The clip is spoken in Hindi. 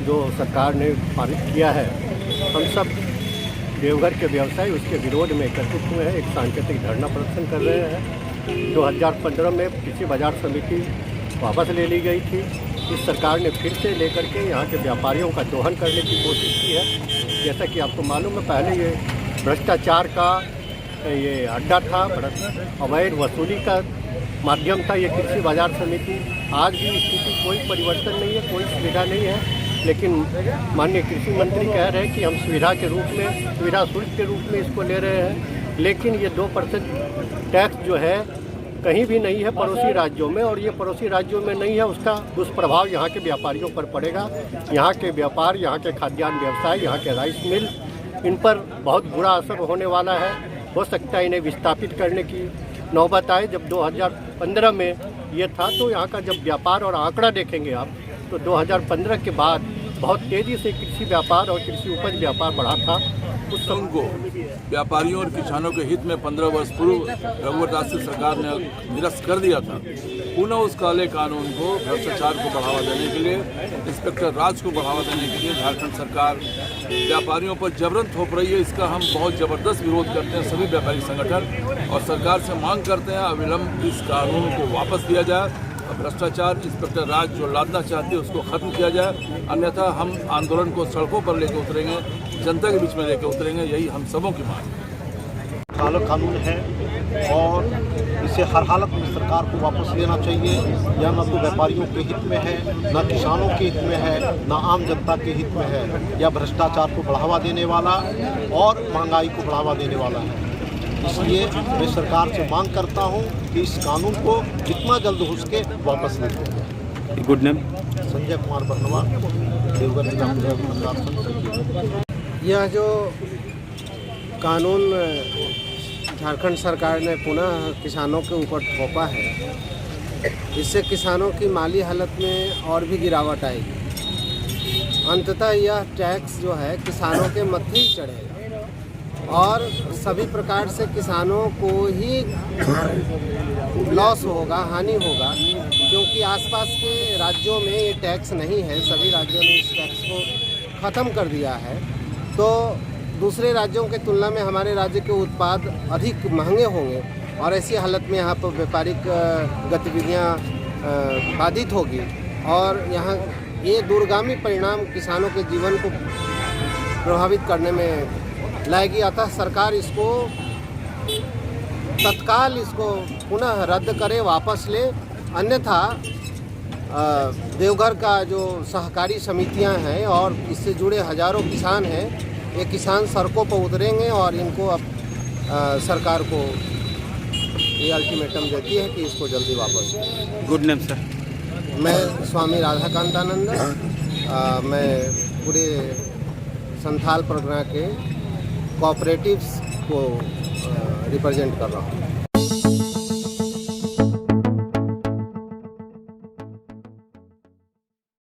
जो सरकार ने पारित किया है, हम सब देवघर के व्यवसायी उसके विरोध में एकत्रित हुए हैं। एक सांकेतिक धरना प्रदर्शन कर रहे हैं। 2015 में कृषि बाजार समिति वापस ले ली गई थी। इस सरकार ने फिर से लेकर के यहाँ के व्यापारियों का दोहन करने की कोशिश की है। जैसा कि आपको मालूम है, पहले ये भ्रष्टाचार का ये अड्डा था, अवैध वसूली का माध्यम था ये कृषि बाजार समिति। आज भी स्थिति कोई परिवर्तन नहीं है, कोई सुविधा नहीं है। लेकिन माननीय कृषि मंत्री कह रहे हैं कि हम सुविधा के रूप में, सुविधा शुल्क के रूप में इसको ले रहे हैं। लेकिन ये 2% टैक्स जो है कहीं भी नहीं है पड़ोसी राज्यों में, और ये पड़ोसी राज्यों में नहीं है। उसका दुष्प्रभाव यहाँ के व्यापारियों पर पड़ेगा। यहाँ के व्यापार, यहाँ के खाद्यान्न व्यवसाय, यहाँ के राइस मिल, इन पर बहुत बुरा असर होने वाला है। हो सकता है इन्हें विस्थापित करने की नौबत आए। जब 2015 में ये था, तो यहाँ का जब व्यापार और आंकड़ा देखेंगे आप, तो 2015 के बाद बहुत तेज़ी से कृषि व्यापार और कृषि उपज व्यापार बढ़ा था। उस समय को व्यापारियों और किसानों के हित में 15 वर्ष पूर्व रघुवर दास की सरकार ने निरस्त कर दिया था। पुनः उस काले कानून को, भ्रष्टाचार को बढ़ावा देने के लिए, इंस्पेक्टर राज को बढ़ावा देने के लिए झारखंड सरकार व्यापारियों पर जबरन थोप रही है। इसका हम बहुत ज़बरदस्त विरोध करते हैं, सभी व्यापारी संगठन, और सरकार से मांग करते हैं अविलंब इस कानून को वापस दिया जाए। भ्रष्टाचार इंस्पेक्टर राज जो लादना चाहते हैं उसको खत्म किया जाए, अन्यथा हम आंदोलन को सड़कों पर लेकर उतरेंगे, जनता के बीच में लेकर उतरेंगे। यही हम सबों की मांग है। काला कानून है और इसे हर हालत में सरकार को वापस लेना चाहिए। यह न तो व्यापारियों के हित में है, न किसानों के हित में है, न आम जनता के हित में है। यह भ्रष्टाचार को बढ़ावा देने वाला और महंगाई को बढ़ावा देने वाला है। इसलिए मैं सरकार से मांग करता हूं कि इस कानून को जितना जल्द हो सके वापस ले लें। गुड नेम संजय कुमार बर्नवा, देवघर जिला पंचायत संघ। यह जो कानून झारखंड सरकार ने पुनः किसानों के ऊपर थोपा है, इससे किसानों की माली हालत में और भी गिरावट आएगी। अंततः यह टैक्स जो है किसानों के मत्थे ही चढ़ेगा और सभी प्रकार से किसानों को ही लॉस होगा, हानि होगा, क्योंकि आसपास के राज्यों में ये टैक्स नहीं है। सभी राज्यों ने इस टैक्स को ख़त्म कर दिया है। तो दूसरे राज्यों के तुलना में हमारे राज्य के उत्पाद अधिक महंगे होंगे और ऐसी हालत में यहाँ पर व्यापारिक गतिविधियाँ बाधित होगी और यहाँ ये दूरगामी परिणाम किसानों के जीवन को प्रभावित करने में लाएगी। अतः सरकार इसको तत्काल इसको पुनः रद्द करे, वापस ले। अन्यथा देवघर का जो सहकारी समितियां हैं और इससे जुड़े हजारों किसान हैं, ये किसान सड़कों पर उतरेंगे और इनको अब सरकार को ये अल्टीमेटम देती है कि इसको जल्दी वापस लें। Good name sir. मैं स्वामी राधाकांतानंद, मैं पूरे संथाल परगना के कोऑपरेटिव्स को रिप्रेजेंट कर रहा हूँ।